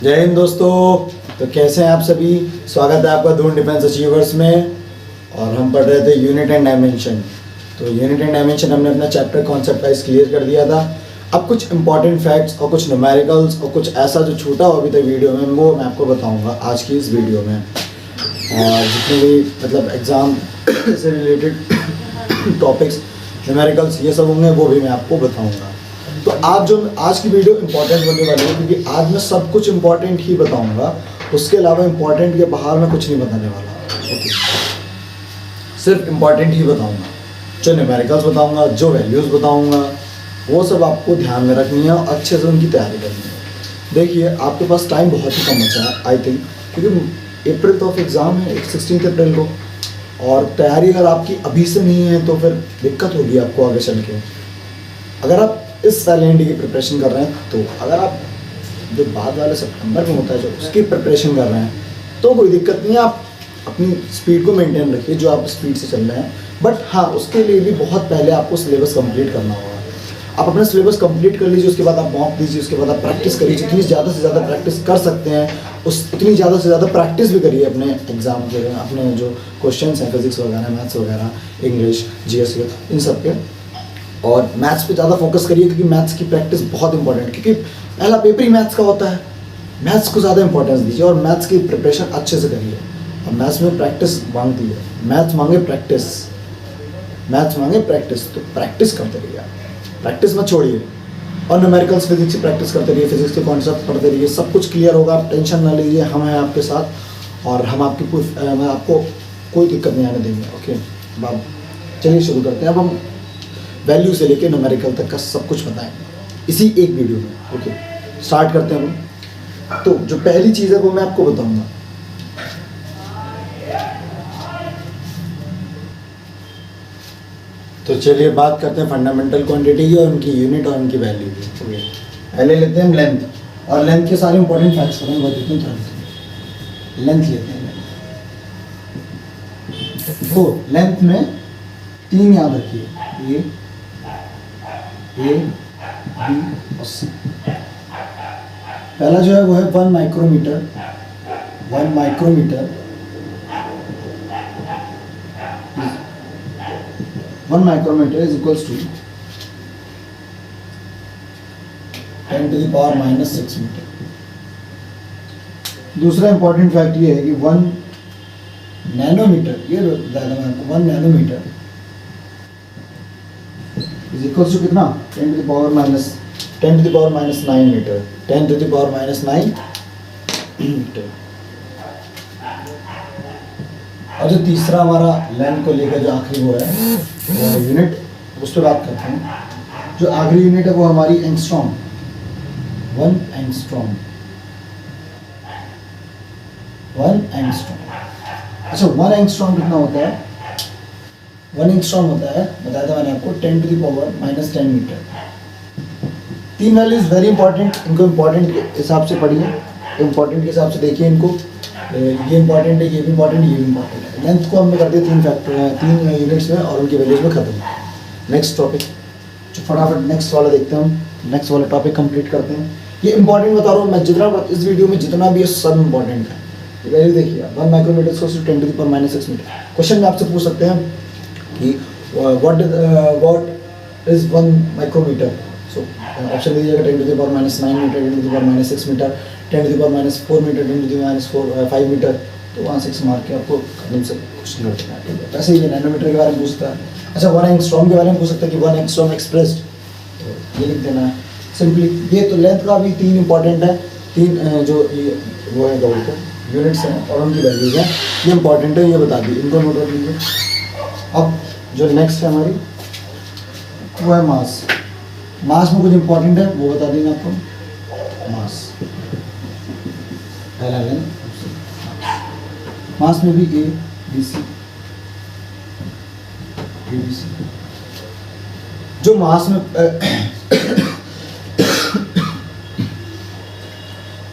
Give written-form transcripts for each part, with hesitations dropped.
जय हिंद दोस्तों। तो कैसे हैं आप सभी। स्वागत है आपका दून डिफेंस अचीवर्स में। और हम पढ़ रहे थे यूनिट एंड डायमेंशन। तो यूनिट एंड डायमेंशन हमने अपना चैप्टर कॉन्सेप्ट वाइज क्लियर कर दिया था। अब कुछ इंपॉर्टेंट फैक्ट्स और कुछ न्यूमेरिकल्स और कुछ ऐसा जो छूटा हो अभी तक वीडियो में, वो मैं आपको बताऊंगा आज की इस वीडियो में। और जितने भी मतलब एग्ज़ाम से रिलेटेड टॉपिक्स न्यूमेरिकल्स ये सब होंगे वो भी मैं आपको बताऊंगा। तो आज की वीडियो इंपॉर्टेंट होने वाली है, क्योंकि आज मैं सब कुछ इंपॉर्टेंट ही बताऊंगा। उसके अलावा इंपॉर्टेंट के बाहर मैं कुछ नहीं बताने वाला। ओके, सिर्फ इंपॉर्टेंट ही बताऊंगा। जो न्यूमेरिकल्स बताऊंगा, जो वैल्यूज़ बताऊंगा, वो सब आपको ध्यान में रखनी है और अच्छे से उनकी तैयारी करनी है। देखिए, आपके पास टाइम बहुत ही कम बचा है आई थिंक, क्योंकि अप्रैल तो एग्ज़ाम है 16 अप्रैल को। और तैयारी अगर आपकी अभी से नहीं है तो फिर दिक्कत होगी आपको आगे चल के। अगर आप इस साल एनडी की प्रिपरेशन कर रहे हैं, तो अगर आप जो बाद वाले सितंबर में होता है जो उसकी प्रिपरेशन कर रहे हैं, तो कोई दिक्कत नहीं है। आप अपनी स्पीड को मेंटेन रखिए जो आप स्पीड से चल रहे हैं। बट हाँ, उसके लिए भी बहुत पहले आपको सिलेबस कंप्लीट करना होगा। आप अपना सिलेबस कंप्लीट कर लीजिए, उसके बाद आप मॉक दीजिए, उसके बाद आप प्रैक्टिस करिए। जितनी ज़्यादा से ज़्यादा प्रैक्टिस कर सकते हैं उतनी ज़्यादा से ज़्यादा प्रैक्टिस भी करिए अपने एग्ज़ाम के, अपने जो क्वेश्चंस हैं फिजिक्स वगैरह, मैथ्स वगैरह, इंग्लिश, जीएस इन सब के। और मैथ्स पे ज़्यादा फोकस करिए, क्योंकि मैथ्स की प्रैक्टिस बहुत इंपॉर्टेंट है, क्योंकि पहला पेपर ही मैथ्स का होता है। मैथ्स को ज़्यादा इंपॉर्टेंस दीजिए और मैथ्स की प्रिपरेशन अच्छे से करिए। और मैथ्स में प्रैक्टिस मांगती है, मैथ्स मांगे प्रैक्टिस, मैथ्स मांगे प्रैक्टिस। तो प्रैक्टिस करते रहिए, प्रैक्टिस मत छोड़िए। और न्यूमेरिकल्स फिजिक्स की प्रैक्टिस करते रहिए, फिजिक्स के कॉन्सेप्ट पढ़ते रहिए, सब कुछ क्लियर होगा। आप टेंशन ना लीजिए, हम हैं आपके साथ और हम आपको कोई दिक्कत नहीं आने देंगे। ओके, अब चलिए शुरू करते हैं। अब हम वैल्यू से लेके न्यूमेरिकल तक का सब कुछ बताएंगे इसी एक वीडियो में। ओके, स्टार्ट करते हैं हम। तो जो पहली चीज़ है वो मैं आपको बताऊंगा। तो चलिए बात करते हैं फंडामेंटल क्वांटिटी की और उनकी यूनिट और उनकी वैल्यू की। ओके, पहले लेते हैं हम लेंथ। और लेंथ के सारे इंपॉर्टेंट फैक्ट्स को मैं बता देता हूँ तुरंत। लेंथ लेते हैं। तो लेंथ में 3 याद रखिए, ए बी और सी। पहला जो है वो है 1 micrometre. 1 micrometre 1 micrometre is equals to 10⁻⁻6 metre. दूसरा इंपॉर्टेंट फैक्ट ये है कि 1 नैनोमीटर, ये बताया था मैं आपको, 1 नैनोमीटर इज इक्वल्स टू कितना, 10⁻⁻9 मीटर। 10⁻⁹ मीटर। और जो तीसरा हमारा लेंथ को लेकर जो आखिरी वो है यूनिट, उस पर बात करते हैं। जो आखिरी यूनिट है वो हमारी एंगस्ट्रॉम, 1 एंगस्ट्रॉम। 1 एंगस्ट्रॉम। अच्छा, 1 एंगस्ट्रॉम कितना होता है? 1 एंगस्ट्रॉम होता है, बताया था मैंने आपको, 10⁻⁻10 मीटर। 3 वैल्यूज वेरी इंपॉर्टेंट, इनको इंपॉर्टेंट के हिसाब से पढ़िए, इंपॉर्टेंट के हिसाब से देखिए इनको। ये इंपॉर्टेंट है, ये भी इंपॉर्टेंट, ये भी इंपॉर्टेंट है। लेंथ को हमने कर दिया 3 यूनिट्स में और उनकी वैल्यूज में खत्म। नेक्स्ट टॉपिक, जो फटाफट नेक्स्ट वाला देखते हैं हम, नेक्स्ट वाला टॉपिक कंप्लीट करते हैं। ये इंपॉर्टेंट बता रहा हूँ मैं, जितना इस वीडियो में जितना भी है सब इंपॉर्टेंट है। ये वैल्यू देखिए, 1 माइक्रोमीटर को 10⁻⁻6 मीटर। क्वेश्चन में आपसे पूछ सकते हैं कि what is 1 micrometre. So option दीजिएगा 10⁻⁻9 मीटर, 10⁻⁻6 मीटर, 10⁻⁴ मीटर, 10⁻⁵ मीटर। तो वहाँ 6 मार के आपको कदम से क्वेश्चन कर देना है, ठीक है। वैसे ये नैनोमीटर के बारे में पूछता है। अच्छा, 1 एंगस्ट्रॉम के बारे में पूछ सकता है कि 1 एंगस्ट्रॉम एक्सप्रेस्ड, तो ये लिख देना है सिंपली। ये तो लेंथ का भी 3 इंपॉर्टेंट है। 3 जो ये वो है बोलते हैं यूनिट्स हैं और उनकी वैल्यूज हैं, ये इंपॉर्टेंट है, ये बता दी, इनको नोट रख लीजिए। अब जो नेक्स्ट है हमारी वो है मास। मास में कुछ इंपॉर्टेंट है वो बता देंगे आपको। मास पहला लेंथ, मास में भी ए बी सी, जो मास में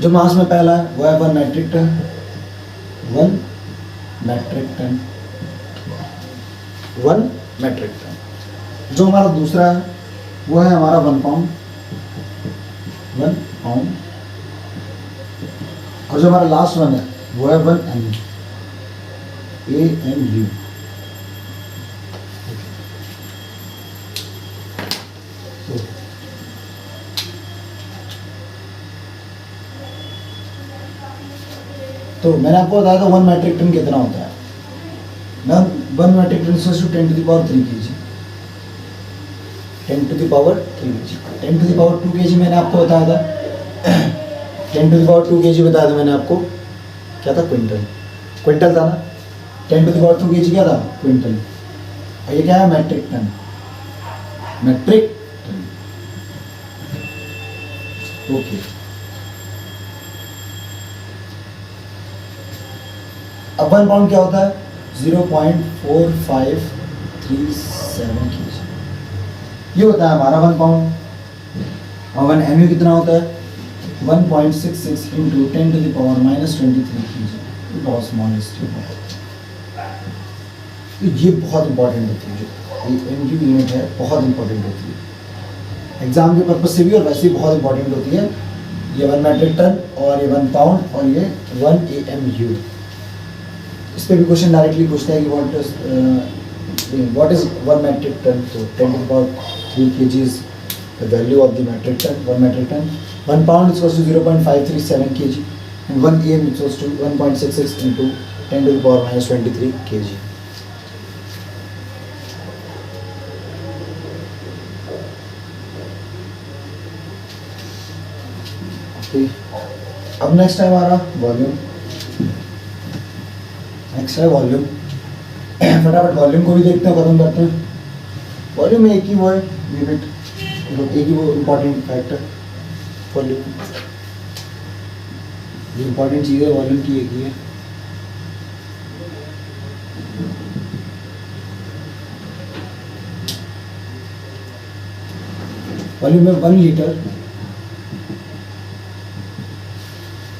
जो मास में पहला है वो है 1 metric tonne. 1 metric tonne, 1 metric tonne. जो हमारा दूसरा है वो है हमारा 1 पाउंड। 1 पाउंड और जो हमारा लास्ट वन है वो है 1 AMU। तो मैंने आपको बताया था 1 मेट्रिक टन कितना होता है। Ma'am 1 metric tonne equals to 10 to the power 3 kg, 10 to the power 3 kg, 10 to the power 2 kg मैंने आपको बताया था। 10 टू द पावर 2 kg बताया था मैंने आपको, क्या था, क्विंटल, क्विंटल था ना। 10 टू द पावर 2 kg क्या था, क्विंटल। और ये क्या है, metric tonne, metric tonne. Okay, अब 1 पाउंड क्या होता है, 0.4537 kg, ये होता है हमारा 1 पाउंड। और 1 MU कितना होता है, 1.66 into 10 to the power -23 kg, बहुत स्मॉल है। तो ये बहुत इंपॉर्टेंट होती है, जो ये MU यूनिट है बहुत इंपॉर्टेंट होती है एग्जाम के पर्पज से भी, और वैसे भी बहुत इंपॉर्टेंट होती है। ये 1 मेट्रिक टन और ये 1 पाउंड और ये 1 AMU। इस पर भी क्वेश्चन डायरेक्टली पूछता है कि व्हाट इज 1 मेट्रिक टन। तो 10 to the power 3 kg is the value of the metric tonne, 1 metric tonne. 1 pound equals to 0.537 kg and 1 AM equals to 1.66 into 10 to the power -23 kg। अब next है हमारा volume. Next है volume. फटाफट volume को भी देखते हैं, खत्म करते हैं। वॉल्यूम में एक ही वो है यूनिट, मतलब एक ही वो इम्पॉर्टेंट फैक्टर वॉल्यूम। ये इम्पॉर्टेंट चीज़ है वॉल्यूम की, एक ही है। वॉल्यूम में 1 लीटर,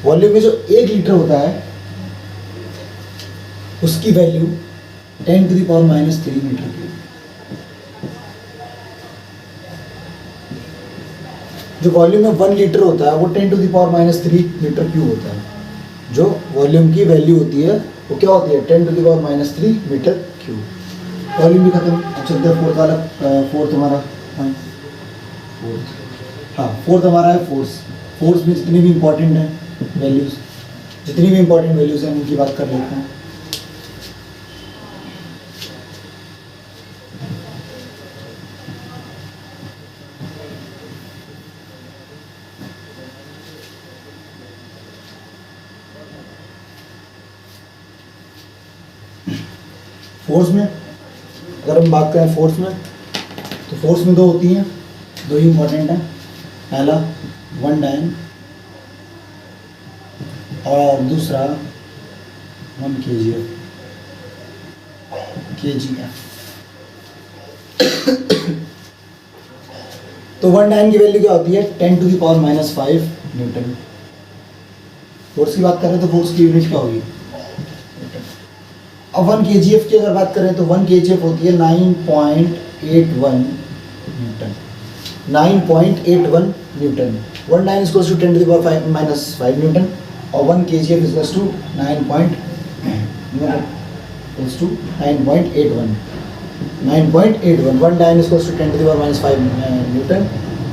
वॉल्यूम में जो 1 लीटर होता है उसकी value 10 to the power -3 metre की। जो वॉल्यूम में 1 लीटर होता है वो 10 to the power -3 metre cube होता है। जो वॉल्यूम की वैल्यू होती है वो क्या होती है, 10 to the power -3 metre cube. Volume भी खत्म। अब चलते हैं फोर्थ वाला। फोर्थ हमारा फोर्थ हमारा है फोर्स। फोर्स में जितनी भी इंपॉर्टेंट है वैल्यूज, जितनी भी इंपॉर्टेंट वैल्यूज हैं उनकी बात कर लेते हैं। फोर्स में अगर हम बात करें फोर्स में, तो फोर्स में दो होती हैं, दो ही इंपॉर्टेंट हैं। पहला 1 डायन और दूसरा 1 kgf। तो 1 डायन की वैल्यू क्या होती है, 10 to the power -5 newton. Force की बात करें तो फोर्स की यूनिट क्या होगी। अब 1 kgf की अगर बात करें तो 1 kgf होती है 9.81 Newton. 9.81 newton. 1 dyne equals to 10 to the power -5 newton और 1 kgf equals to 9.81 9.81 1 dyne equals to 10 to the power -5 newton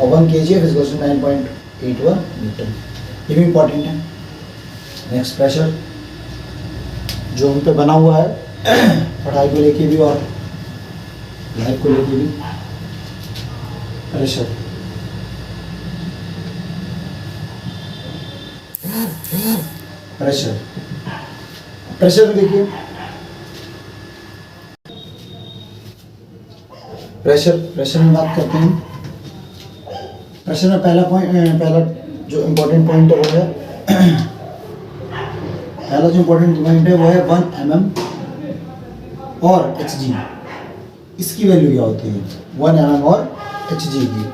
और 1 kgf इक्वल्स टू 9.81 न्यूटन। ये भी इंपॉर्टेंट है। नेक्स्ट प्रेशर जो हम पे बना हुआ है पढ़ाई को लेके भी और लाइफ को लेके भी। प्रेशर प्रेशर प्रेशर में देखिए, प्रेशर में बात करते हैं। प्रेशर में पहला जो इम्पोर्टेंट पॉइंट है वो है पहला जो इम्पोर्टेंट पॉइंट है वो है 1 mm और hg। इसकी वैल्यू क्या होती है, 1 mm और hg की।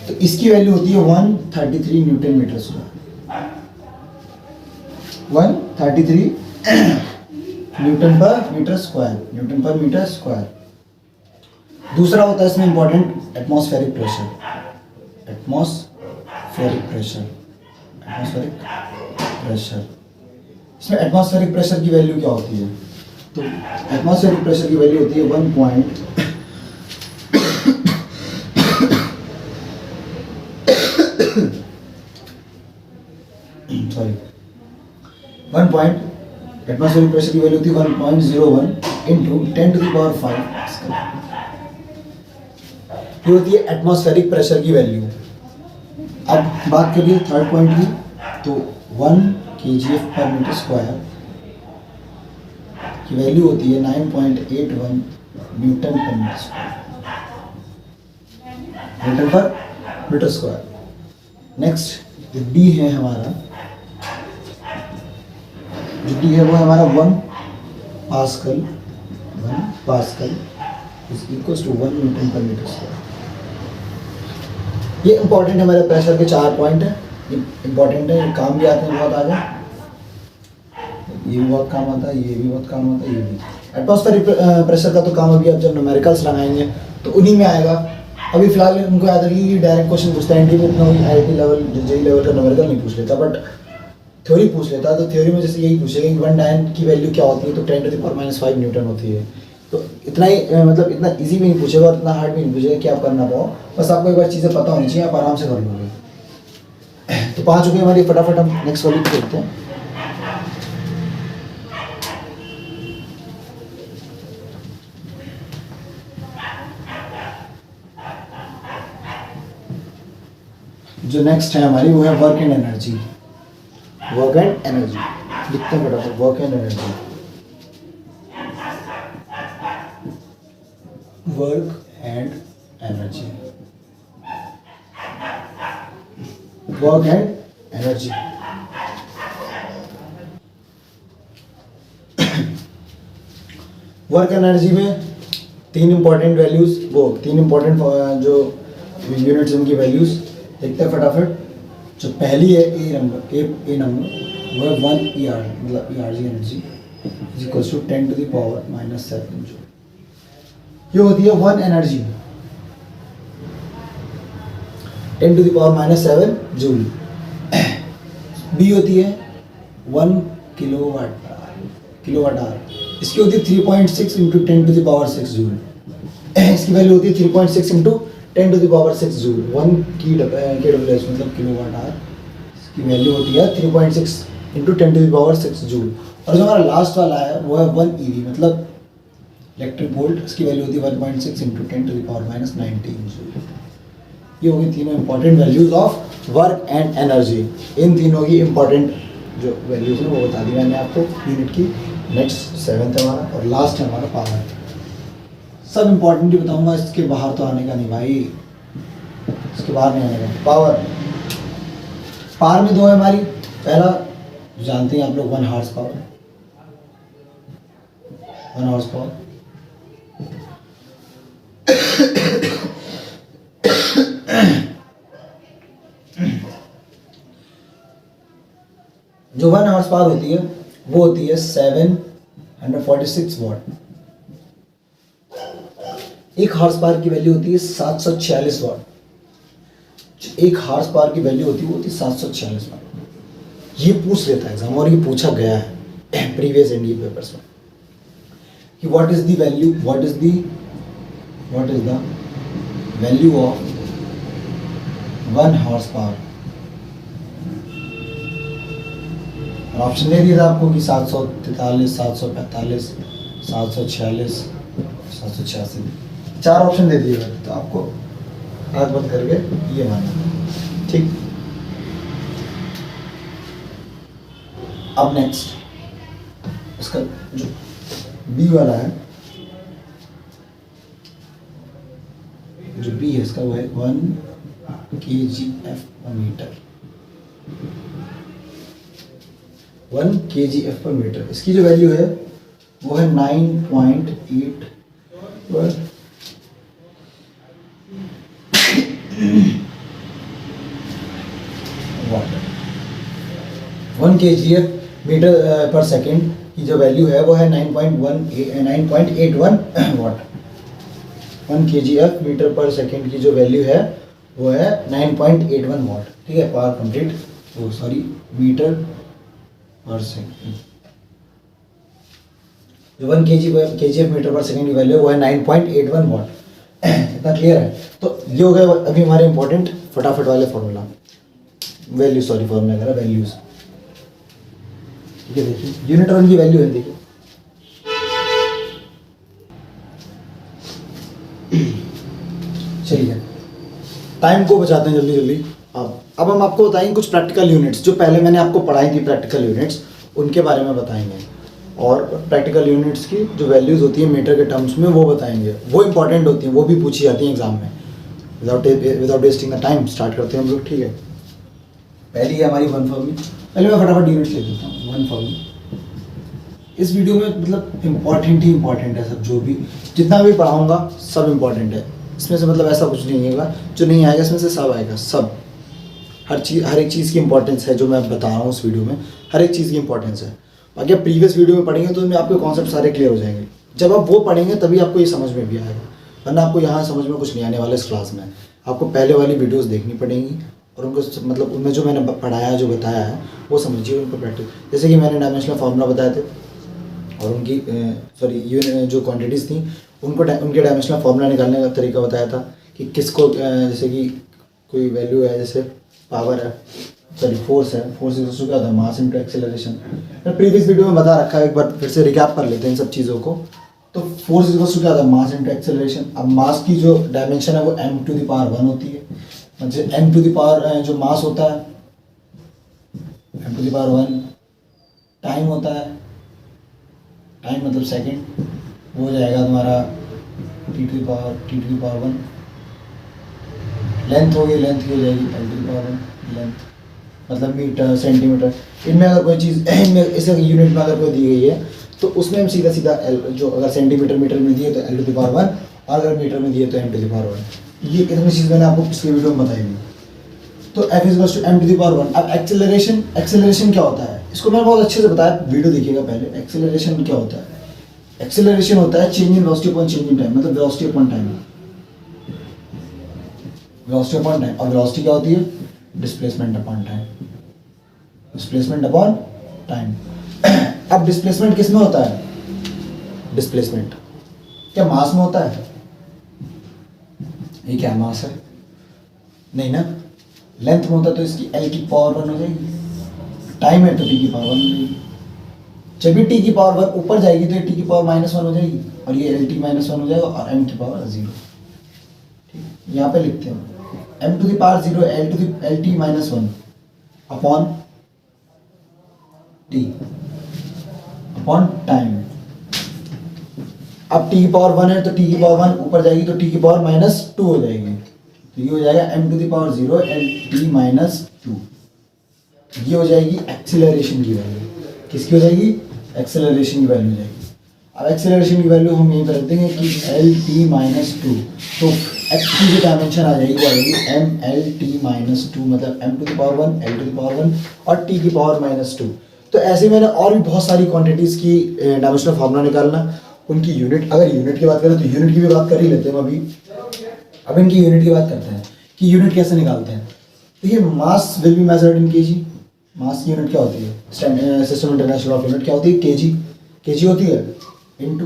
तो इसकी वैल्यू होती है 133 Newton metre square. 133 Newton per metre square. दूसरा होता है इसमें इंपॉर्टेंट एटमॉस्फेरिक प्रेशर। इसमें एटमॉस्फेरिक प्रेशर की वैल्यू क्या होती है? तो एटमॉस्फेरिक प्रेशर की वैल्यू होती है 1 point sorry 1 point atmospheric pressure की वैल्यू होती है 1.01 इंटू 10⁵ ये होती है एटमॉस्फेरिक प्रेशर की वैल्यू। अब बात करिए थर्ड पॉइंट की, तो 1 kgf पर मीटर स्क्वायर की वैल्यू होती है 9.81 newton per metre square, newton per metre square. Next जो डी है हमारा, जो डी है वो है हमारा 1 pascal is equal to 1 newton per metre square. ये इंपॉर्टेंट है, हमारे प्रेशर के 4 पॉइंट है, इंपॉर्टेंट है, ये काम भी आते हैं बहुत आगे, ये भी बहुत काम आता है, ये भी बहुत काम आता है, ये भी। एटमॉस्फेरिक प्रेशर का तो काम अभी आप जब न्यूमेरिकल्स लगाएंगे तो उन्हीं में आएगा। अभी फिलहाल उनको याद रखिए कि डायरेक्ट क्वेश्चन पूछता है, एनडी में इतना IIT लेवल जेईई लेवल का न्यूमेरिकल नहीं पूछ लेता, बट थ्योरी पूछ लेता। तो थ्योरी में जैसे यही पूछेगा कि 1 डायन की वैल्यू क्या होती है, तो 10⁻⁵ न्यूटन होती है। तो इतना ही मतलब इतना इजी भी नहीं पूछेगा और इतना हार्ड भी नहीं पूछेगा कि आप करना पाओ, बस आपको एक बार चीज़ें पता होनी चाहिए, आप आराम से कर लोगे। तो 5 हो गई हमारी, फटाफट हम नेक्स्ट वाली पे देखते हैं। जो नेक्स्ट है हमारी वो है work and energy. Work and energy लिखते हैं फटाफट, work and energy. Work and energy, work and energy. Work energy में 3 इंपॉर्टेंट वैल्यूज, वो 3 इंपॉर्टेंट जो यूनिट्स उनकी वैल्यूज देखते हैं फटाफट। जो पहली है ए नंबर, ए नंबर वो है 1 ER, मतलब ERG energy is equals to 10⁻⁻7 joule. ये होती है 1 एनर्जी, 10⁻⁻7 जूल। बी होती है 1 किलोवाट आवर, इसकी होती है 3.6 इंटू 10⁻6 जूल। इसकी वैल्यू होती है 3.6 इंटू 10⁻6 जूल। 1 KWH मतलब किलोवाट आवर, इसकी वैल्यू होती है 3.6 इंटू 10⁻6 जूल। और जो हमारा लास्ट वाला है वो है 1 EV मतलब इलेक्ट्रिक वोल्ट, इसकी वैल्यू होती है 1.6 इंटू 10⁻19 जूल। ये होगी तीनों important values of work and energy. इन तीनों की इंपॉर्टेंट जो वैल्यूज हैं वो बता दी मैंने आपको यूनिट की। नेक्स्ट 7th हमारा और लास्ट है हमारा पावर। सब इंपॉर्टेंट ही बताऊंगा, इसके बाहर तो आने का नहीं भाई, इसके बाहर नहीं आने का। पावर में 2 है हमारी। पहला जानते हैं आप लोग 1 हॉर्स पावर, 1 हॉर्स पावर। जो 1 हॉर्स पावर होती है वो होती है 746 वाट। 1 हॉर्स पावर की वैल्यू होती है 746 वाट। 1 हॉर्स पावर की वैल्यू होती है वो होती है 746 वाट। ये पूछ लेता है एग्जाम, और ये पूछा गया है प्रीवियस एनडीए पेपर्स में कि what is the value, what is the value of 1 horse power. Option दे दिया था आपको कि 743, 745, 746, 786, 4 ऑप्शन दे दिए। तो आपको आँख बंद करके ये मानना, ठीक। अब नेक्स्ट इसका जो बी वाला है, जो बी है इसका वो है 1 kgf पर मीटर, 1 kgf पर मीटर। इसकी जो वैल्यू है वो है 9.8 वाट। 1 kgf मीटर पर सेकेंड की जो वैल्यू है वो है 9.81 वाट। 1 kgf मीटर पर सेकेंड की जो वैल्यू है वो है 9.81 वाट, ठीक है। पावर कंप्लीट, वो सॉरी मीटर पर सेकेंड। जो 1 kgf मीटर पर सेकेंड की वैल्यू है वो है 9.81 वॉट। इतना क्लियर है। तो ये हो गया अभी हमारे इंपॉर्टेंट फटाफट वाले फॉर्मूला, वैल्यू, सॉरी फॉर्मूला करा, वैल्यूज। ठीक है, देखिए यूनिट 1 की वैल्यू है, देखिए चलिए टाइम को बचाते हैं जल्दी जल्दी। अब हम आपको बताएंगे कुछ प्रैक्टिकल यूनिट्स जो पहले मैंने आपको पढ़ाई थी, प्रैक्टिकल यूनिट्स उनके बारे में बताएंगे, और प्रैक्टिकल यूनिट्स की जो वैल्यूज़ होती है मीटर के टर्म्स में वो बताएंगे, वो इंपॉर्टेंट होती हैं, वो भी पूछी जाती हैं एग्जाम में। Without wasting the time start करते हैं हम लोग। ठीक है, पहली है हमारी वन फॉर्मी। पहले मैं फटाफट यूनिट्स लिख देता हूँ। वन फॉर्मी इस वीडियो में मतलब इंपॉर्टेंट ही इंपॉर्टेंट है सब, जो भी जितना भी पढ़ाऊँगा सब इंपॉर्टेंट है। इसमें से मतलब ऐसा कुछ नहीं होगा जो नहीं आएगा, इसमें से सब आएगा, सब। हर एक चीज़ की इंपॉर्टेंस है जो मैं बता रहा हूँ उस वीडियो में, हर एक चीज़ की इंपॉर्टेंस है। बाकी आप प्रीवियस वीडियो में पढ़ेंगे तो उसमें आपके कॉन्सेप्ट सारे क्लियर हो जाएंगे। जब आप वो पढ़ेंगे तभी आपको ये समझ में भी आएगा, वरना आपको यहाँ समझ में कुछ नहीं आने वाला इस क्लास में। आपको पहले वाली वीडियोस देखनी पड़ेंगी और उनको मतलब उनमें जो मैंने पढ़ाया है, जो बताया है वो समझिए, उनको प्रैक्टिस। जैसे कि मैंने डायमेंशनल फार्मूला बताए थे और उनकी जो क्वांटिटीज़ थी उनके डायमेंशनल फार्मूला निकालने का तरीका बताया था कि किसको जैसे कि कोई वैल्यू है, जैसे पावर है, सॉरी फोर्स है, फोर्स इक्वल टू क्या होता है, मास इनटू एक्सेलरेशन। मैं प्रीवियस वीडियो में बता रखा है, एक बार फिर से रिकैप कर लेते हैं इन सब चीज़ों को। तो फोर्स इक्वल टू क्या होता है, मास इनटू एक्सेलरेशन। अब मास की जो डायमेंशन है वो m⁻1 होती है, मतलब m⁻, जो मास होता है m⁻1, टाइम होता है, टाइम मतलब सेकंड, वो हो जाएगा तुम्हारा t⁻1। लेंथ होगी, लेंथ की हो जाएगी l⁻1, लेंथ मतलब मीटर, सेंटीमीटर। इनमें अगर कोई चीज़ इनमें इस यूनिट में अगर कोई दी गई है तो उसमें हम सीधा सीधा एल, जो अगर सेंटीमीटर मीटर में दिए तो l⁻1 और अगर मीटर में दिए तो m⁻1। ये इतनी चीज़ मैंने आपको पिछले वीडियो में बताई थी। तो f = m⁻1। अब एक्सेलरेशन क्या होता है, इसको मैंने बहुत अच्छे से बताया, वीडियो देखिएगा पहले। एक्सेलरेशन क्या होता है, एक्सेलरेशन होता है change in velocity upon change in time, मतलब velocity upon time, velocity upon time. और वेलोसिटी क्या होती है, displacement upon time, displacement upon time. अब डिस्प्लेसमेंट किस में होता है, डिस्प्लेसमेंट क्या मास में होता है, ये क्या मास है, नहीं ना। लेंथ में होता है तो इसकी l⁻1 हो जाएगी, टाइम है तो t⁻1 हो जाएगी। जब भी t⁻1 ऊपर जाएगी तो ये t⁻−1 हो जाएगी और ये lt−1 हो जाएगा और m⁻0। ठीक, यहाँ पे लिखते हैं m⁻0 lt−1 upon t upon time. अब t⁻1 है तो t⁻1 ऊपर जाएगी तो t⁻−2 हो जाएगी, तो ये हो जाएगा m⁻0 lt−2। ये हो जाएगी एक्सीलरेशन की वैल्यू। किसकी हो जाएगी, एक्सेलरेशन की वैल्यू जाएगी। अब एक्सेलरेशन की वैल्यू हम यही कर देंगे कि lt−2, तो x की जो डायमेंशन आ जाएगी वो आएगी mlt−2, मतलब m⁻1 l⁻1 और t⁻−2। तो ऐसे मैंने और भी बहुत सारी क्वांटिटीज़ की डायमेंशनल फार्मूला निकालना, उनकी यूनिट, अगर यूनिट की बात करें तो यूनिट की भी बात कर ही लेते हैं अभी। अब इनकी यूनिट की बात करते हैं कि यूनिट कैसे निकालते हैं। देखिए mass will be measured in kg। मास की यूनिट क्या होती है, सिस्टम इंटरनेशनल ऑफ यूनिट क्या होती है, kg होती है, इनटू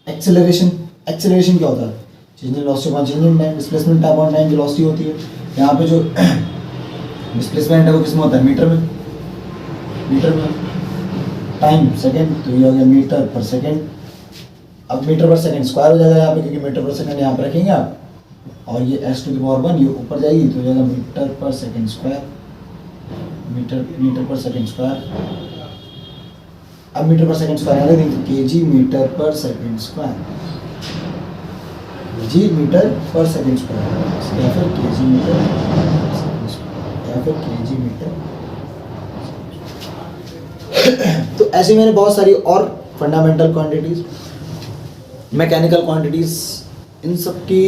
एक्सेलरेशन। एक्सेलरेशन क्या होता है, change in velocity upon change in time, displacement upon time velocity होती है। यहाँ पे जो डिस्प्लेसमेंट है वो किस में होता है, मीटर में, मीटर में। टाइम सेकंड, तो ये हो गया मीटर पर सेकंड। अब मीटर पर सेकंड स्क्वायर हो जाएगा यहाँ पे, क्योंकि मीटर पर सेकंड यहाँ पे रखेंगे आप, और ये s⁻1 ये ऊपर जाएगी तो हो जाएगा मीटर पर सेकंड स्क्वायर, मीटर पर सेकंड स्क्वायर। अब मीटर पर सेकंड स्क्वायर आ गया, kg मीटर पर सेकंड स्क्वायर, kg मीटर पर सेकंड स्क्वायर, या फिर kg मीटर सेकंड स्क्वायर, या फिर kg मीटर। तो ऐसे मैंने बहुत सारी और फंडामेंटल क्वांटिटीज, मैकेनिकल क्वांटिटीज, इन सब की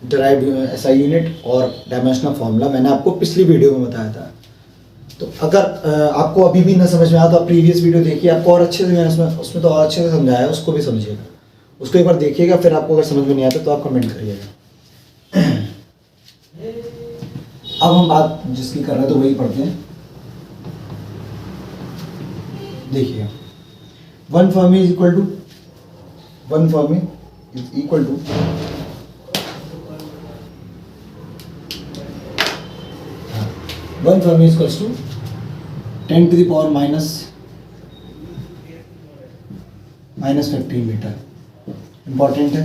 डिराइव्ड SI यूनिट और डायमेंशनल फार्मूला मैंने आपको पिछली वीडियो में बताया था। तो अगर आपको अभी भी ना समझ में आया तो आप प्रीवियस वीडियो देखिए, आपको और अच्छे से मैंने उसमें तो और अच्छे से समझाया है, उसको भी समझिएगा, उसको एक बार देखिएगा। फिर आपको अगर समझ में नहीं आता तो आप कमेंट करिएगा। अब हम बात जिसकी कर रहे हैं तो वही पढ़ते हैं। देखिए 1 fermi is equal to 1 fermi is equal to 1 fermi is equals to 10 to the power minus 15 metre. Important है।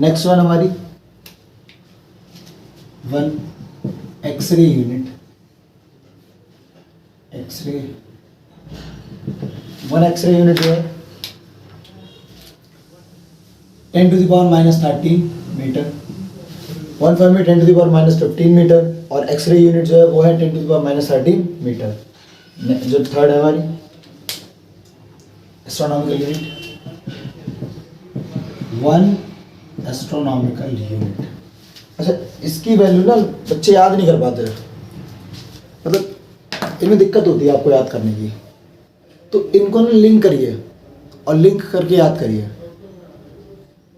नेक्स्ट वन हमारी 1 X-ray unit, X-ray 1 X-ray unit जो है 10 to the power minus 13 metre, 1 fermi 10 to the power minus 15 metre, और X-ray unit जो है वो है 10 to the power minus 13 metre. जो थर्ड है हमारी एस्ट्रोनॉमिकल यूनिट, 1 एस्ट्रोनॉमिकल यूनिट। अच्छा, इसकी वैल्यू ना बच्चे याद नहीं कर पाते, मतलब इनमें दिक्कत होती है आपको याद करने की, तो इनको ना लिंक करिए और लिंक करके याद करिए।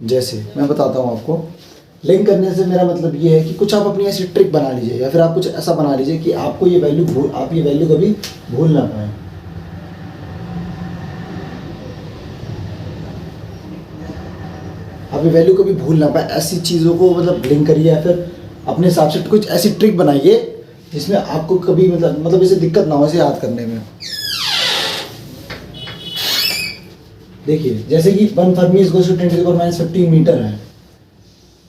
जैसे मैं बताता हूँ आपको, लिंक करने से मेरा मतलब ये है कि कुछ आप अपनी ऐसी ट्रिक बना लीजिए या फिर आप कुछ ऐसा बना लीजिए कि आपको ये वैल्यू आप ये वैल्यू कभी भूल ना पाए। आप ये वैल्यू कभी भूल ना पाए, ऐसी चीज़ों को मतलब लिंक करिए या फिर अपने हिसाब से कुछ ऐसी ट्रिक बनाइए जिसमें आपको कभी मतलब इसे दिक्कत ना हो इसे याद करने में। देखिए जैसे कि 1 fermi is equal to 10 to the power minus 15 metre है।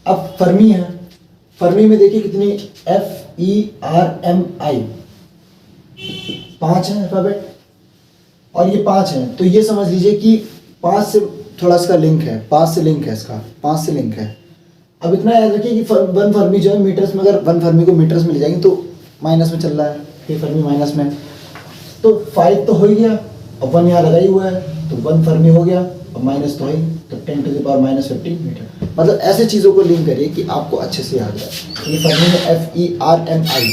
अब फर्मी है, फर्मी में देखिए कितनी FERMI 5 है अल्फाबेट, और ये 5 है, तो ये समझ लीजिए कि 5 से थोड़ा इसका लिंक है, 5 से लिंक है, इसका 5 से लिंक है। अब इतना याद रखिए कि 1 फर्मी जो है मीटर्स में, अगर 1 फर्मी को मीटर्स में ले जाएंगे तो माइनस में चल रहा है, ये फर्मी माइनस में, तो 5 तो हो ही गया, अपन यहाँ लगा ही हुआ है, तो 1 फर्मी हो गया और माइनस तो है, तो 10 to the power minus 15 metre. मतलब ऐसे चीज़ों को लिंक करिए कि आपको अच्छे से याद रहे। ये फर्मी में FERMI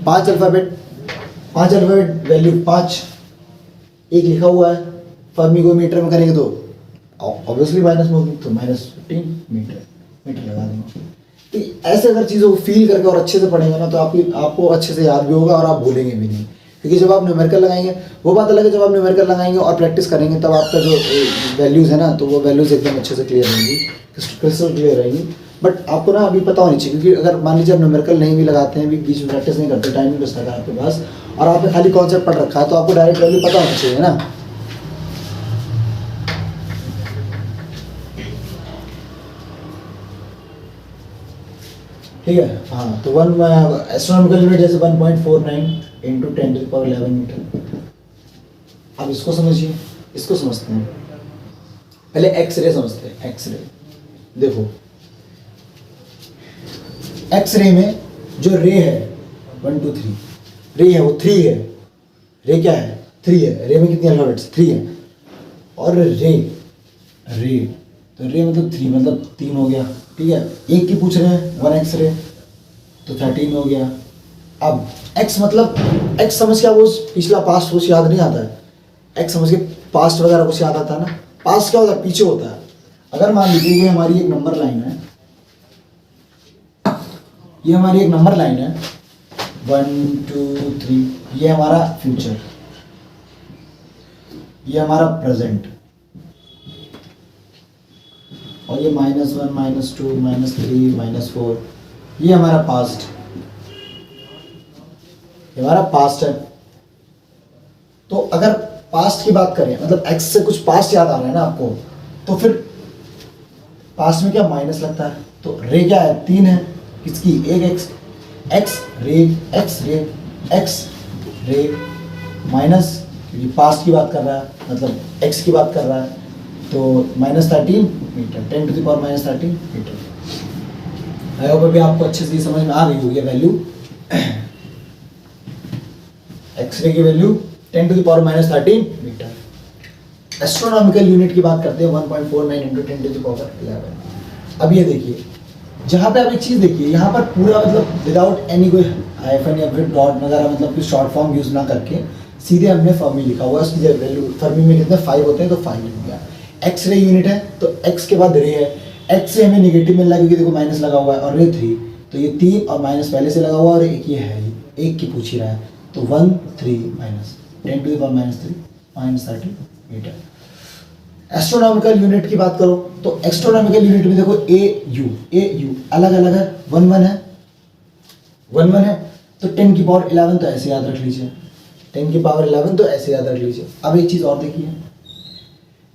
5 अल्फ़ाबेट वैल्यू 5 एक लिखा हुआ है, फर्मी को मीटर में करेंगे तो ऑब्वियसली माइनस में होगी, तो माइनस 15 मीटर लगा देंगे। तो ऐसे अगर चीज़ों को फील करके और अच्छे से पढ़ेंगे ना तो आपको अच्छे से याद भी होगा और आप भूलेंगे भी नहीं। क्योंकि जब आप न्यूमेरिकल लगाएंगे, वो बात अलग है, जब आप न्यूमेरिकल लगाएंगे और प्रैक्टिस करेंगे तब आपका जो वैल्यूज़ है ना, तो वो वैल्यूज़ एकदम अच्छे से क्लियर रहेंगी, क्रिस्टल क्लियर रहेंगी। बट आपको ना अभी पता होनी चाहिए, क्योंकि अगर मान लीजिए आप न्यूमेरिकल नहीं भी लगाते हैं, बीच में प्रैक्टिस नहीं करते, टाइम नहीं बचता आपके पास, और आपने खाली कॉन्सेप्ट पढ़ रखा है, तो आपको डायरेक्ट वैल्यू पता होनी चाहिए ना। ठीक है, हाँ, तो 1 एस्ट्रोनॉमिकल यूनिट जैसे 1.49 into 10 to the power 11 metre. अब इसको समझिए, इसको समझते हैं, पहले एक्सरे समझते हैं। एक्सरे देखो, एक्सरे में जो रे है 1 2 3 रे है, वो 3 है। रे क्या है? 3 है। रे में कितनी अल्फाबेट्स? 3 है। और रे तो रे मतलब 3 मतलब 3 हो गया। ठीक है, एक की पूछ रहे हैं 1 एक्सरे, तो 13 हो गया। अब एक्स मतलब एक्स समझ के वो पिछला पास्ट कुछ याद नहीं आता है। एक्स समझ के पास्ट वगैरह कुछ याद आता है ना। पास्ट क्या होता है? पीछे होता है। अगर मान लीजिए ये हमारी एक नंबर लाइन है, ये हमारी एक नंबर लाइन है 1 2 3, ये हमारा फ्यूचर, ये हमारा प्रेजेंट, और ये -1 -2 -3 -4, ये हमारा पास्ट, ये हमारा पास्ट है। तो अगर पास्ट की बात करें, मतलब एक्स से कुछ पास्ट याद आ रहा है ना आपको, तो फिर पास्ट में क्या माइनस लगता है। तो रे क्या है? 3 है। किसकी? एक एक्स रे माइनस, क्योंकि पास्ट की बात कर रहा है, मतलब एक्स की बात कर रहा है, तो -13 metre, 10 to the power -13 metre. I hope अभी आपको अच्छे से समझ में आ गई होगी वैल्यू। एक्सरे की value 10 to the power -13 metre. Astronomical unit की बात करते हैं 1.49 इंटू 10 टू द पावर 11। अब ये देखिए, जहाँ पे आप एक चीज़ देखिए, यहाँ पर पूरा मतलब विदाउट एनी कोई हाइफन या फिर डॉट वगैरह, मतलब कोई शॉर्ट फॉर्म यूज़ ना करके सीधे हमने फर्मी लिखा हुआ है। उसकी वैल्यू फर्मी में कितने 5 होते हैं, तो 5 लिख दिया। एक्सरे यूनिट है तो एक्स के बाद रे है। एक्स से हमें नेगेटिव मिल रहा है क्योंकि देखो माइनस लगा हुआ है, और रे 3, तो ये 3 और माइनस पहले से लगा हुआ, और एक ये है, एक की पूछ ही रहा है, तो 1 3 minus 10 to the power -3 -30 metre. Astronomical unit की बात करो तो एस्ट्रोनॉमिकल यूनिट में देखो ए यू अलग अलग है, 1 है, 1 है, तो 10 की पावर 11 तो ऐसे याद रख लीजिए, 10 की पावर 11 तो ऐसे याद रख लीजिए। अब एक चीज़ और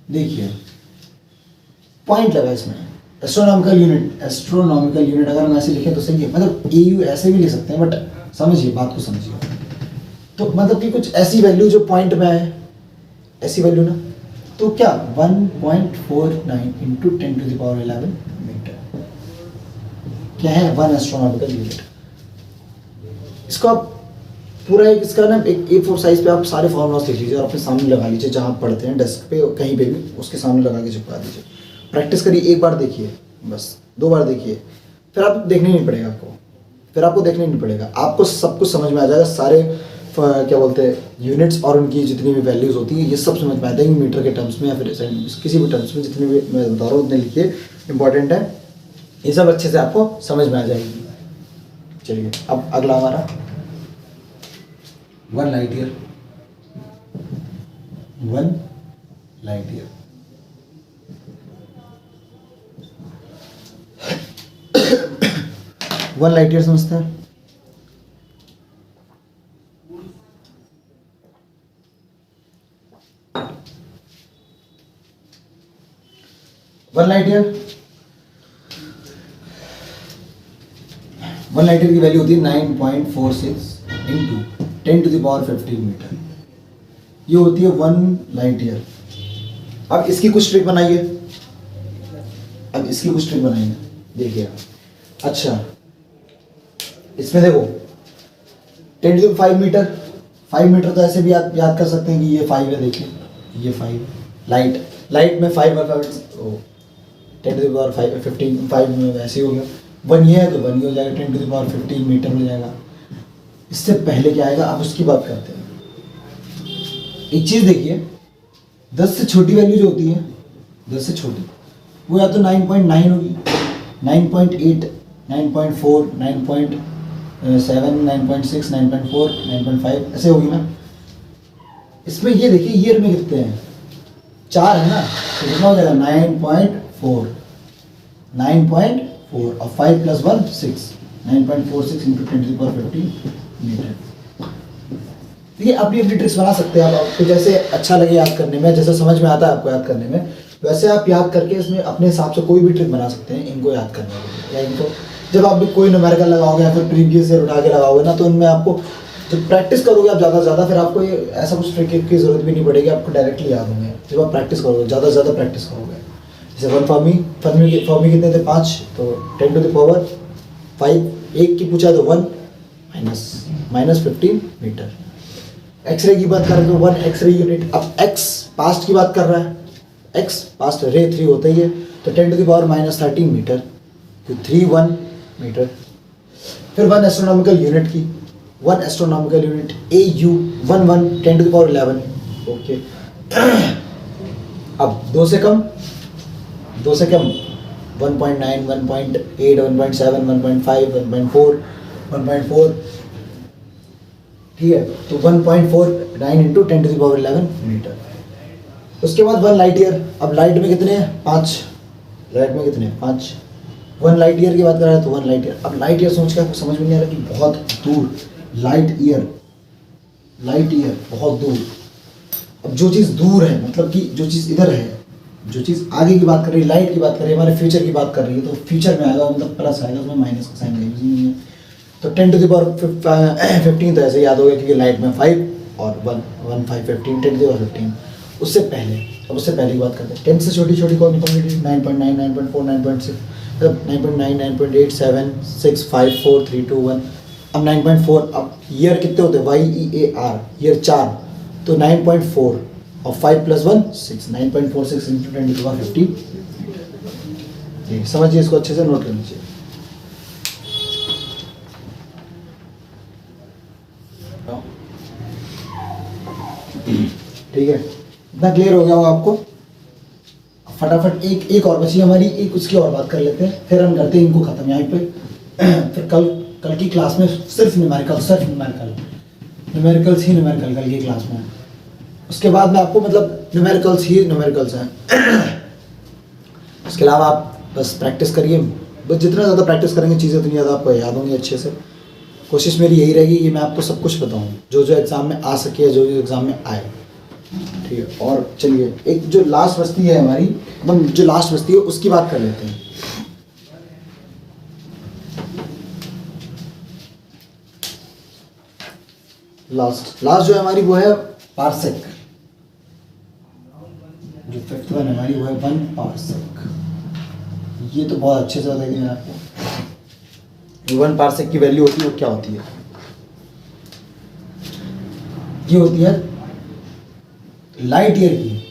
देखिए पॉइंट लगा इसमें, एस्ट्रोनॉमिकल यूनिट अगर हम ऐसे लिखें तो सही है, मतलब एयू ऐसे भी लिख सकते हैं, बट समझिए बात को समझिए। तो मतलब कि कुछ ऐसी वैल्यू जो पॉइंट में आए, ऐसी वैल्यू ना, तो क्या 1.49 इंटू 10⁻11 मीटर क्या है, 1 एस्ट्रोनॉमिकल यूनिट। इसको आप पूरा एक इसका ना एक A4 साइज पे आप सारे फॉर्मूलास लिख लीजिए और अपने सामने लगा लीजिए, जहाँ आप पढ़ते हैं डेस्क पे कहीं पे भी उसके सामने लगा के चिपका दीजिए। प्रैक्टिस करिए, एक बार देखिए, बस 2 बार देखिए, फिर आप देखने नहीं पड़ेगा आपको सब कुछ समझ में आ जाएगा। सारे क्या बोलते हैं यूनिट्स और उनकी जितनी भी वैल्यूज़ होती है ये सब समझ में आता है, मीटर के टर्म्स में या फिर किसी भी टर्म्स में, जितने भी मैं बता रहा हूँ उतने लिखिए, इंपॉर्टेंट है, ये सब अच्छे से आपको समझ में आ जाएगी। चलिए अब अगला हमारा 1 लाइट ईयर। 1 लाइट ईयर समझते हैं। वन लाइट ईयर की वैल्यू होती है 9.46 इंटू 10⁻15 मीटर, ये होती है 1 लाइट ईयर। अब इसकी कुछ ट्रिक बनाइए, देखिए। अच्छा इसमें देखो 10⁵ मीटर, 5 मीटर तो ऐसे भी याद कर सकते हैं कि ये 5 है, देखिए ये 5 लाइट में 5 10⁵15 5 में वैसे ही हो गया, 1 ये है तो 1 ही हो जाएगा, 10⁻15 मीटर हो जाएगा। इससे पहले क्या आएगा, अब उसकी बात करते हैं। एक चीज़ देखिए, 10 से छोटी वैल्यू जो होती है, 10 से छोटी, वो या तो 9.9 होगी, 9.8, 9.4, 9.7, 9.6, 9.4, 9.5 ऐसे होगी ना। इसमें ये देखिए ईयर में कितने हैं, 4 है ना, तो कितना हो जाएगा 9.4 और 5 + 1 6, 9.46 इंटू 10⁻15 मीटर। देखिए अपनी ट्रिक्स बना सकते हैं आप, आपको जैसे अच्छा लगे याद करने में, जैसे समझ में आता है आपको याद करने में, वैसे आप याद करके इसमें अपने हिसाब से कोई भी ट्रिक बना सकते हैं इनको याद करने के लिए। या इनको जब आप भी कोई न्यूमेरिकल लगाओगे या फिर प्रीवियस ईयर उठा के लगाओगे ना, तो उनमें आपको जब प्रैक्टिस करोगे आप ज़्यादा से ज़्यादा, फिर आपको ये ऐसा कुछ ट्रिक की जरूरत भी नहीं पड़ेगी, आपको डायरेक्टली याद होंगे जब आप प्रैक्टिस करोगे, ज़्यादा से ज़्यादा प्रैक्टिस करोगे। जैसे 1 फर्मी कितने थे, 5, तो 10⁵5, एक की पूछा तो 1 -15 मीटर। एक्सरे की बात करें तो 1 एक्सरे यूनिट। अब एक्स पास्ट की बात कर रहा है, एक्स पास्ट रे 3 होता ही है, तो 10⁻−13 मीटर, तो 31 मीटर। फिर 1 एस्ट्रोनॉमिकल यूनिट की, 1 एस्ट्रोनॉमिकल यूनिट AU 11 10⁻11 ओके। अब 2 से कम 1.9, 1.8, 1.7, 1.5, 1.4, ठीक है, तो 1.49 इंटू 10⁻11 मीटर। उसके बाद 1 लाइट ईयर। अब लाइट में कितने हैं, 5, 1 लाइट ईयर की बात कर रहा है तो 1 लाइट ईयर। अब लाइट ईयर सोच के आपको समझ में नहीं आ रहा कि बहुत दूर, लाइट ईयर बहुत दूर। अब जो चीज़ दूर है, मतलब कि जो चीज़ इधर है, जो चीज़ आगे की बात कर रही है, लाइट की बात कर रही है, हमारे फ्यूचर की बात कर रही है, तो फ्यूचर में आएगा, मतलब प्लस आएगा, उसमें माइनस का साइन नहीं है। तो 10⁻15 तो ऐसे याद हो गया क्योंकि लाइट में 5 और 1 5 15 10⁻15। उससे पहले की बात करते हैं, 10 से छोटी कौन सी 9.9, 9.4, 9.6, 9.9, 9.8, 7, 6, 5, 4, 3, 2, 1। अब 9.4, अब ईयर कितने होते हैं, YEAR, ईयर 4, तो 9.4 और 5 + 1 6, 9.46 इंटू 10⁻15। समझिए, इसको अच्छे से नोट कर लीजिए। ठीक है, इतना क्लियर हो गया होगा आपको। फटाफट एक और बची हमारी, एक उसकी और बात कर लेते हैं, फिर हम करते हैं इनको खत्म यहाँ पे। फिर कल की क्लास में सिर्फ न्यूमेरिकल्स ही न्यूमेरिकल कल की क्लास में। उसके बाद में आपको मतलब न्यूमेरिकल्स ही न्यूमेरिकल्स हैं। उसके अलावा आप बस प्रैक्टिस करिए, बस जितना ज़्यादा प्रैक्टिस करेंगे चीज़ें उतनी ज़्यादा आपको याद होंगी अच्छे से। कोशिश मेरी यही रहेगी कि मैं आपको सब कुछ बताऊँ जो जो एग्ज़ाम में आ सके, जो जो एग्ज़ाम में आए, ठीक है। और चलिए एक जो लास्ट बस्ती है हमारी, मतलब जो लास्ट बस्ती है उसकी बात कर लेते हैं। लास्ट जो है हमारी वो है पार्सेक। जो फिफ्थ वन हमारी वो है 1 पार्सेक। ये तो बहुत अच्छे से बताइए मैं आपको 1 पार्सेक की वैल्यू होती है वो क्या होती है। ये होती है लाइट ईयर की,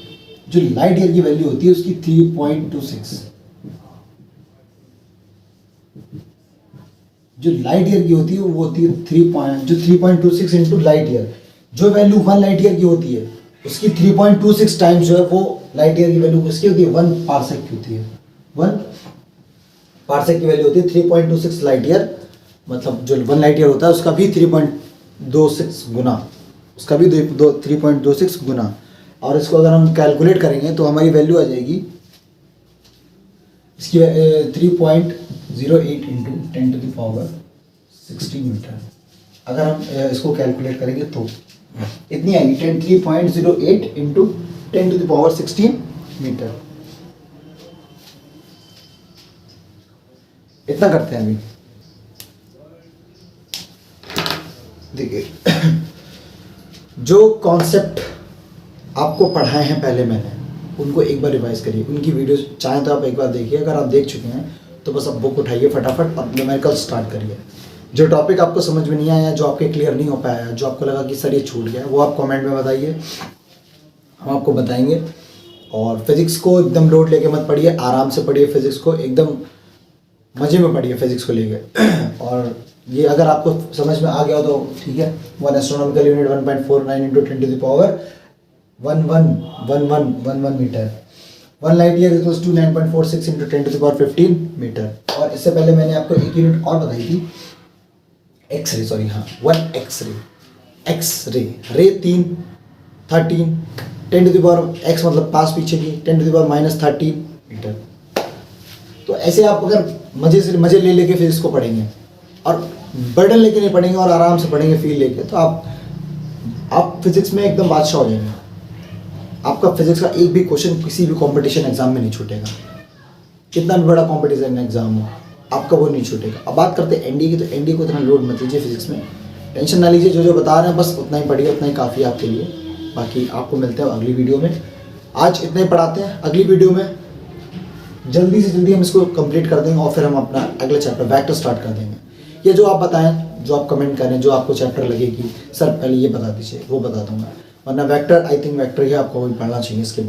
जो लाइट ईयर की वैल्यू होती है उसकी 3.26। जो लाइट ईयर की होती है वो होती है 3.26 इंटू लाइट ईयर। जो वैल्यू 1 लाइट ईयर की होती है उसकी 3.26 टाइम्स जो है वो लाइट ईयर की वैल्यू उसकी होती है 1 पार्सेक की होती है। 1 पार्सेक की वैल्यू होती है 3.26 लाइट ईयर, मतलब जो 1 लाइट ईयर होता है उसका भी 3.26 गुना, उसका भी 3.26 गुना। और इसको अगर हम कैलकुलेट करेंगे तो हमारी वैल्यू आ जाएगी इसकी 3.08 इंटू 10⁻16 मीटर। अगर हम इसको कैलकुलेट करेंगे तो इतनी आएगी 3.08 इंटू 10⁻16 मीटर। इतना करते हैं अभी। देखिए जो कॉन्सेप्ट आपको पढ़ाए हैं पहले मैंने, उनको एक बार रिवाइज करिए। उनकी वीडियोस चाहें तो आप एक बार देखिए, अगर आप देख चुके हैं तो बस आप बुक उठाइए फटाफट और न्यूमेरिकल स्टार्ट करिए। जो टॉपिक आपको समझ में नहीं आया, जो आपके क्लियर नहीं हो पाया, जो आपको लगा कि सर ये छूट गया, वो आप कमेंट में बताइए, हम आपको बताएंगे। और फिज़िक्स को एकदम लोड लेके मत पढ़िए, आराम से पढ़िए फिज़िक्स को, एकदम मज़े में पढ़िए फिज़िक्स को लेके। और ये अगर आपको समझ में आ गया हो तो ठीक है। 1 astronomical unit 1.49 into 10⁻1111 metre. 1 light year equals to 9.46 into 10⁻15 metre. और इससे पहले मैंने आपको एक यूनिट और बताई थी, एक्सरे, सॉरी हाँ 1 एक्सरे। एक्सरे रे 13 10⁻x मतलब पास पीछे की 10⁻−13 मीटर। तो ऐसे आप अगर मज़े ले लेके फिर इसको पढ़ेंगे और बर्डन लेके नहीं पढ़ेंगे और आराम से पढ़ेंगे फील लेके, तो आप फिजिक्स में एकदम बादशाह हो जाएंगे। आपका फिजिक्स का एक भी क्वेश्चन किसी भी कंपटीशन एग्जाम में नहीं छूटेगा। कितना भी बड़ा कंपटीशन एग्जाम हो आपका वो नहीं छूटेगा। अब बात करते हैं एनडीए की, तो एनडीए को इतना लोड मत लीजिए फिजिक्स में, टेंशन ना लीजिए। जो बता रहे हैं बस उतना ही पढ़िए, उतना ही काफ़ी है आपके लिए। बाकी आपको मिलते हैं अगली वीडियो में। आज इतना ही पढ़ाते हैं, अगली वीडियो में जल्दी से जल्दी हम इसको कंप्लीट कर देंगे और फिर हम अपना अगला चैप्टर वेक्टर स्टार्ट कर देंगे। ये जो आप बताएं, जो आप कमेंट करें, जो आपको चैप्टर लगे कि सर पहले ये बता दीजिए, वो बता दूंगा। वरना वेक्टर, आई थिंक वेक्टर ही आपको भी पढ़ना चाहिए। उसके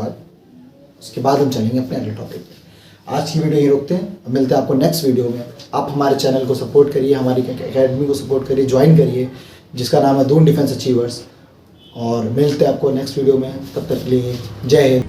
बाद हम चलेंगे अपने अगले टॉपिक पे। आज की वीडियो ये रोकते हैं, मिलते हैं आपको नेक्स्ट वीडियो में। आप हमारे चैनल को सपोर्ट करिए, हमारी एकेडमी को सपोर्ट करिए, ज्वाइन करिए, जिसका नाम है दून डिफेंस अचीवर्स। और मिलते हैं आपको नेक्स्ट वीडियो में, तब तक के लिए जय हिंद।